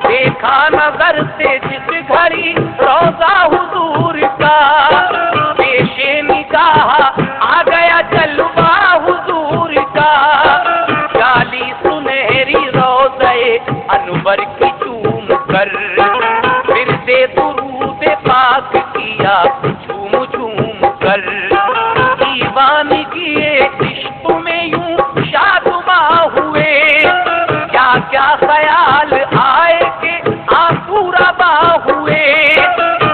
دیکھا نظر سے جس گھڑی روضہ حضور کا، پیش نگاہ آ گیا جلوہ حضور کا، جالی سنہری روضہ انور کی چوم کر، پھر دے درود پاک کیا جھوم جھوم کر، دیوانگی عشق میں یوں شادماں ہوئے، کیا کیا خیال آئے کہ آنسو روا ہوئے،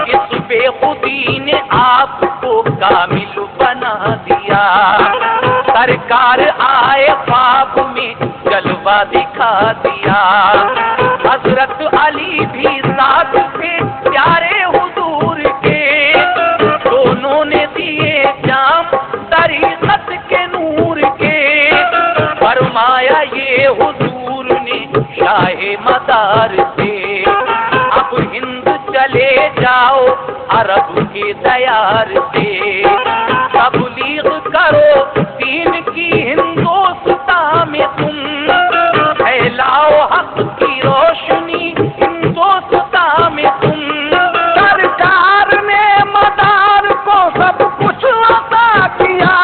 اس بے خودی نے آپ کو کامل بنا دیا، سرکار آئے خواب میں جلوہ دکھا دیا، حضرت علی بھی ساتھ تھے پیارے حضور کے، دونوں نے دیے جام طریقت کے نور کے، فرمایا یہ حضور نے شاہ مدار سے، اب ہند چلے جاؤ عرب کے دیار سے، تبلیغ کرو دین کی ہندوستان میں تم، پھیلاؤ حق کی روشنی ہندوستان میں تم، سرکار نے مدار کو سب کچھ عطا کیا،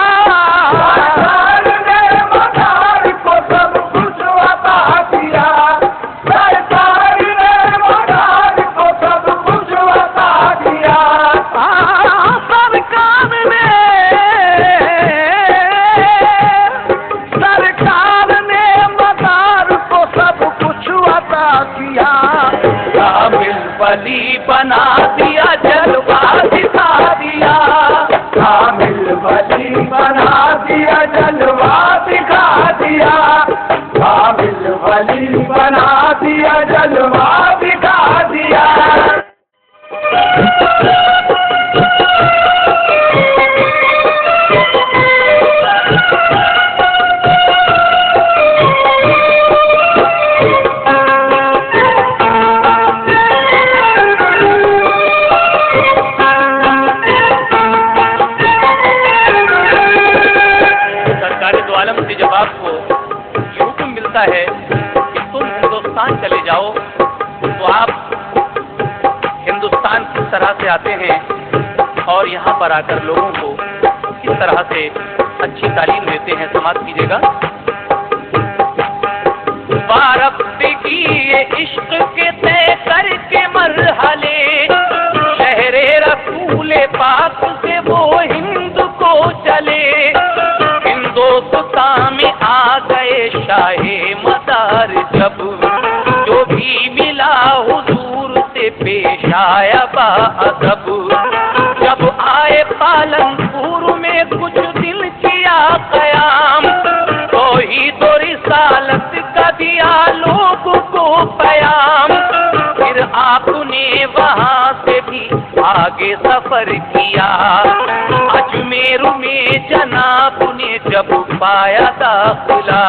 سرکار نے مدار کو سب کچھ عطا کیا، سرکار نے مدار کو سب کچھ عطا کیا، سرکار نے مدار کو سب کچھ عطا کیا، کامل ولی بنا دیا جلوہ دکھا دیا، کامل ولی بنا دیا جلوہ دکھا دیا، کامل ولی بنا دیا جلوہ دکھا دیا۔ جب آپ کو یہ حکم ملتا ہے کہ تم ہندوستان چلے جاؤ تو آپ ہندوستان کس طرح سے آتے ہیں اور یہاں پر آ کر لوگوں کو کس طرح سے اچھی تعلیم دیتے ہیں، سماعت کیجیے گا۔ وارفتگی عشق کے طے کر کے مرحلے، شہر رسول پاک سے وہ ہند کو چلے، ہندوستان میں آ گئے شاہ مدار جب، جو بھی ملا حضور سے پیش آیا باادب، جب آئے پالنپور میں کچھ دل کیا قیام، توحید و رسالت کا دیا لوگوں کو پیام، پھر آپ نے وہاں سے بھی آگے سفر کیا، اجمیر میں جناب نے جب پایا داخلہ،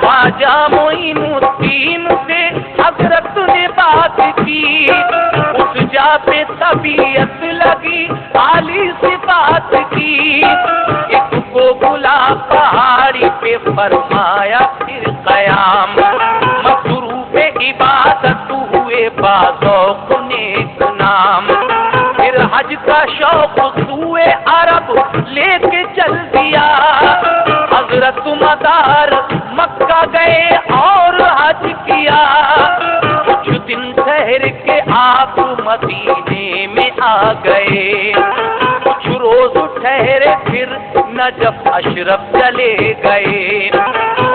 خواجہ معین الدین سے حضرت نے بات کی، اس جا پہ طبیعت لگی عالی صفات کی، ایک کو بلا پہاڑی پہ فرمایا پھر قیام، مصروف عبادت ہوئے باذوق نیک نام، پھر حج کا شوق سوئے عرب لے کے چل دیا، حضرت مدار مکہ گئے اور حج کیا، کچھ دن ٹھہر کے آپ مدینے میں آ گئے، کچھ روز ٹھہرے پھر نجف اشرف چلے گئے،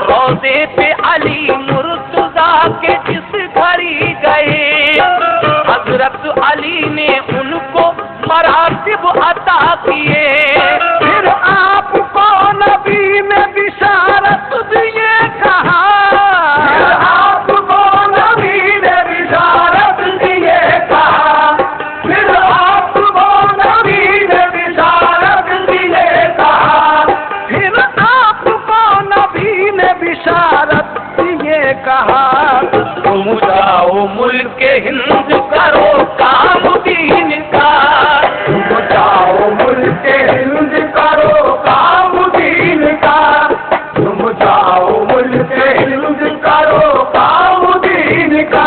روضے پہ علی مرتضیٰ کے جس گھڑی گئے، حضرت علی نے ان کو مراتب عطا کیے، پھر آپ کو نبی نے بشارت دیے کہا، پھر آپ کو نبی نے بشارت دیے کہا، پھر آپ کو نبی نے بشارت دیے کہا، پھر آپ کو نبی نے بشارت دیے کہا، تم جاؤ ملک ہند کرو کام دین کا، تم جاؤ ملک ہند کرو کام دین کا، تم جاؤ ملک ہند کرو کام دین کا،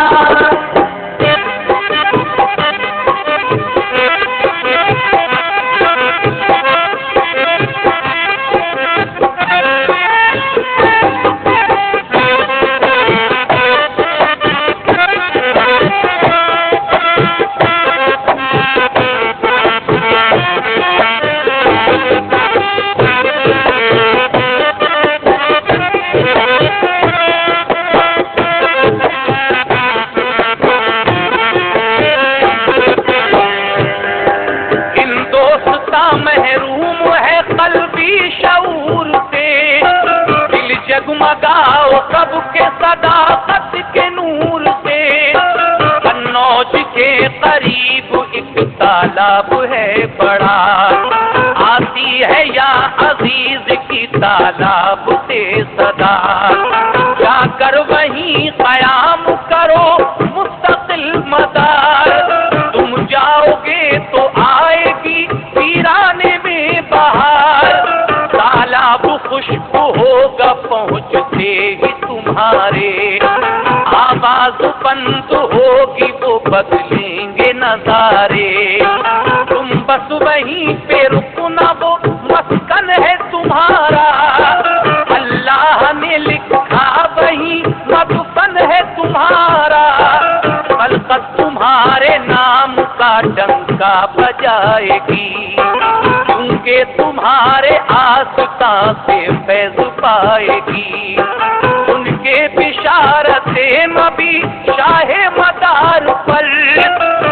محروم ہے قلبی شعور سے، دل جگمگاؤ سب کے صداقت کے نور سے، قنوج کے قریب ایک تالاب ہے بڑا، آتی ہے یا عزیز کی تالاب سے صدا، جا کر وہیں قیام کرو مستقل مدار، تم جاؤ گے تو آئے گی ویرانے میں بہار، تالاب خشک ہوگا پہنچتے ہی تمہارے، آواز بند ہوگی وہ بدلیں گے نظارے، تم بس وہیں پہ رکنا وہ مسکن ہے تمہارا، اللہ نے لکھا وہیں مدفن ہے تمہارا، خلقت تمہارے نام کا ڈنکا بجائے گی، کیونکہ تمہارے آستاں سے فیض پائے گی، ان کے بشارت نبی شاہ مدار پر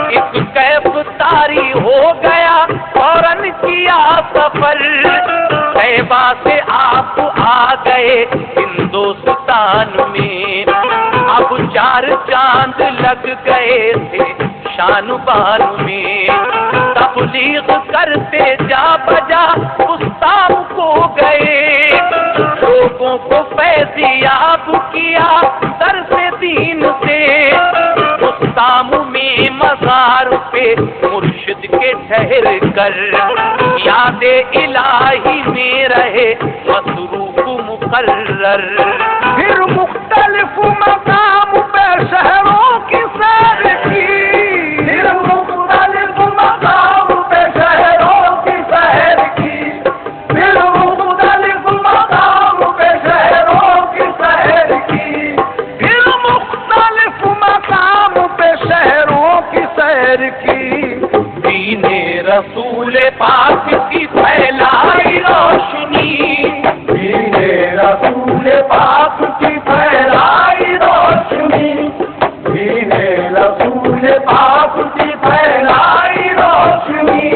ایک کیف طاری ہو گیا فوراً کیا سفر، طیبہ سے آپ آ گئے ہندوستان میں، اب 4 چاند لگ گئے تھے شان بان میں، تبلیغ کرتے جا بجا کستام کو گئے، لوگوں کو فیضیاب کیا درس دین سے، کستام میں مزار پہ مرشد کے ٹھہر کر، یاد الہی میں رہے مصروف مقرر، پھر مختلف مقام پہ شہروں کی سیر کی، پھر مختلف مقام پہ شہروں کی سیر کی، پھر مختلف مقام پہ شہروں کی سیر کی، پھر مختلف مقام پہ شہروں کی سیر کی، دین رسول پاک کی پھیلائی روشنی، دین رسول پاک کی پھیلائی روشنی، دین رسول پاک کی پھیلائی روشنی،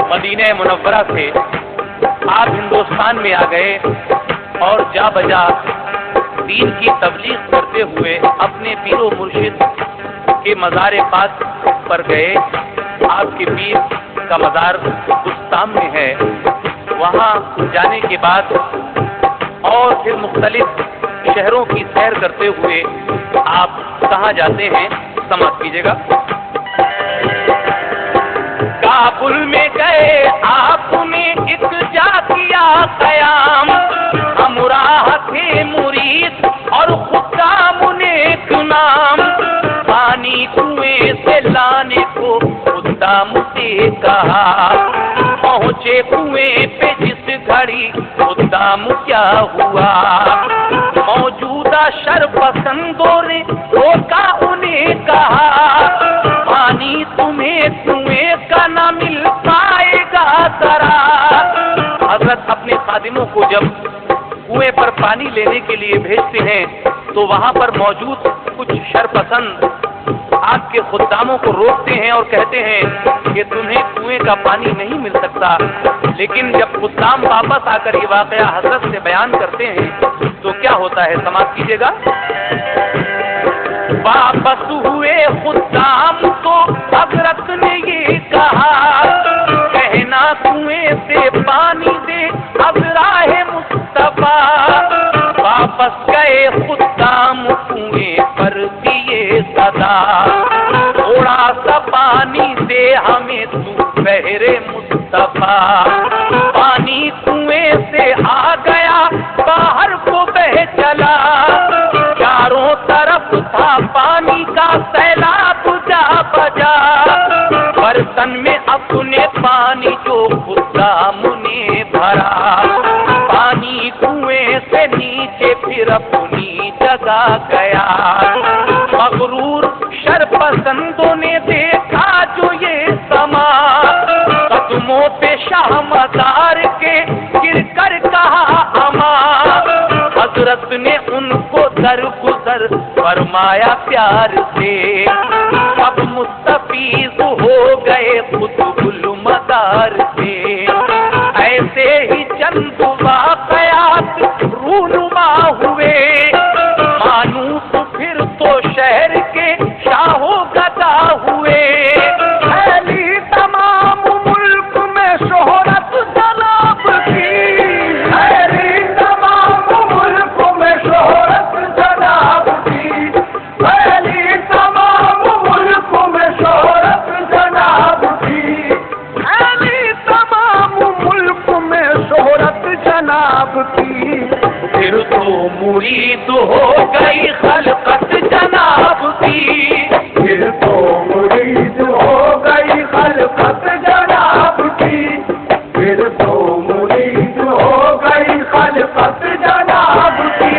مدینہ منورہ سے آپ ہندوستان میں آ گئے اور جا بجا دین کی تبلیغ کرتے ہوئے اپنے پیر و مرشد کے مزار پاک پر گئے، آپ کے پیر کا مزار کستام میں ہے، وہاں جانے کے بعد اور پھر مختلف شہروں کی سیر کرتے ہوئے آپ کہاں جاتے ہیں سماعت کیجیے گا۔ کابل میں گئے آپ نے ایک جا کیا قیام، ہمراہ تھے مرید اور خدام نیک نام، پانی کنویں سے لانے کو خدام سے کہا، پہنچے کنویں پہ جس گھڑی خدام کیا ہوا، موجودہ شرپسندوں نے روکا انہیں کہا، پانی تمہیں کنویں کا نہ مل پائے گا ذرا، حضرت اپنے خادموں کو جب کنویں پر پانی لینے کے لیے بھیجتے ہیں تو وہاں پر موجود کچھ شرپسند آپ کے خداموں کو روکتے ہیں اور کہتے ہیں کہ تمہیں کنویں کا پانی نہیں مل سکتا. لیکن جب خدام واپس آ کر یہ واقعہ حضرت سے بیان کرتے ہیں تو کیا ہوتا ہے، سماعت کیجیے گا. واپس ہوئے خدام تو حضرت نے یہ کہا، کہنا کنویں سے پانی دے ابراہ مصطفیٰ. واپس گئے خدام کنویں پر دیے صدا، تھوڑا سا پانی دے ہمیں تو بہرے مصطفیٰ. پانی کنویں سے آ گیا باہر کو بہ چلا، چاروں طرف تھا پانی کا سیلاب جا بجا. برتن میں اپنے پانی جو خدام نے بھرا، پانی کنویں سے نیچے پھر اپنی جگہ گیا. مغرور شرپسندوں نے دیکھا جو یہ سما، قدموں پہ شاہ مزار کے گر کر کہا اما. حضرت نے ان کو درگزر فرمایا پیار سے، اب مستفیض ہو گئے قطب المدار سے. ایسے ہی چند واقعات رونما ہوئے، مانوس پھر تو شہر کے شاہو گدا ہوئے. پھیلی تمام ملک میں شہرت جناب کی، پھیلی تمام ملک میں شہرت جناب کی، پھیلی تمام ملک میں شہرت جناب کی، پھیلی تمام ملک میں شہرت جناب کی. پھر تو مرید ہو گئی خلقت جناب کی، پھر تو مرید ہو گئی خلقت جناب کی، پھر تو مرید ہو گئی خلقت جناب کی.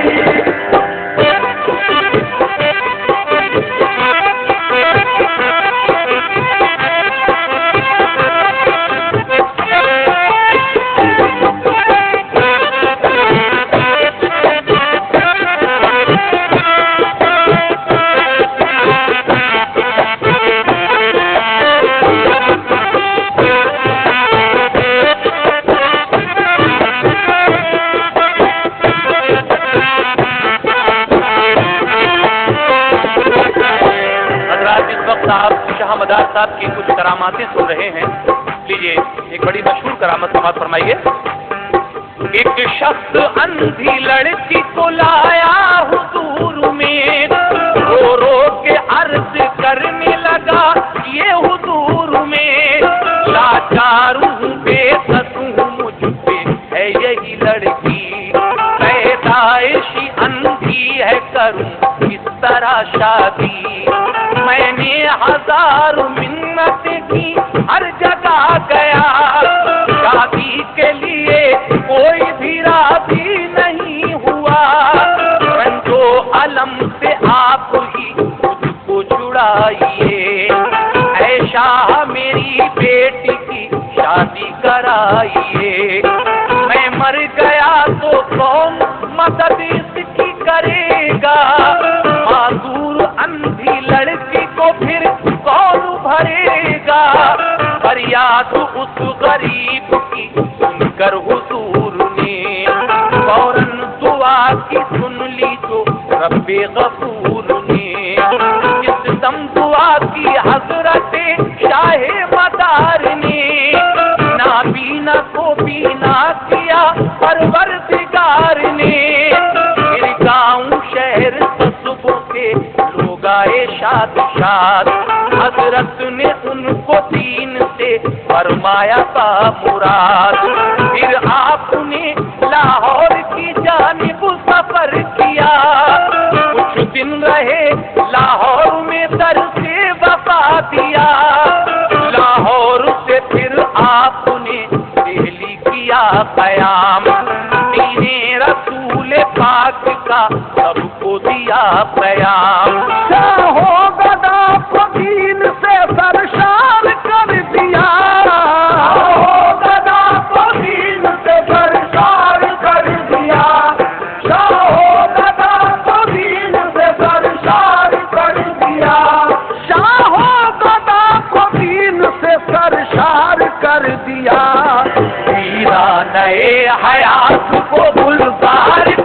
مدار صاحب کی کچھ کراماتیں سن رہے ہیں. لیجیے ایک بڑی مشہور کرامت سماعت فرمائیے. ایک شخص اندھی لڑکی کو لایا حضور میں، رو رو کے عرض کرنے لگا یہ حضور میں، لاچار ہوں بے بس ہوں مجھ پہ ہے یہی لڑکی، پیدائشی اندھی ہے کروں اس طرح شادی. میں نے ہزار منت کی ہر جگہ گیا، شادی کے لیے کوئی بھی راضی نہیں ہوا. رنجو علم سے آپ ہی خود کو چھڑائیے، اے شاہ میری بیٹی کی شادی کرائیے. میں مر گیا تو کون مدد اس کی کرے گا، معذور اندھی لڑکی کو پھر کون بھرے گا. فریاد اس غریب کی سن کر حضور نے فوراً دعا کی سن لی جو رب غفور نے. اس دم دعا کی حضرت شاہ مدار نے، نابینا کو بینا کیا پروردگار نے. پھر گاؤں شہر صبح کے لوگ آئے شاد شاد، حضرت نے ان کو دین سے فرمایا با مراد. پھر آپ نے لاہور کی جانب سفر کیا، کچھ دن رہے لاہور میں در سے وفا دیا. لاہور سے پھر آپ نے دہلی کیا قیام، دین رسول پاک کا سب کو دیا پیام. شاہو گدا کو دین سے سرشار کر دیا، شاہو گدا کو دین سے سرشار کر دیا. کر دیا، ویرانۂ حیات کو گلزار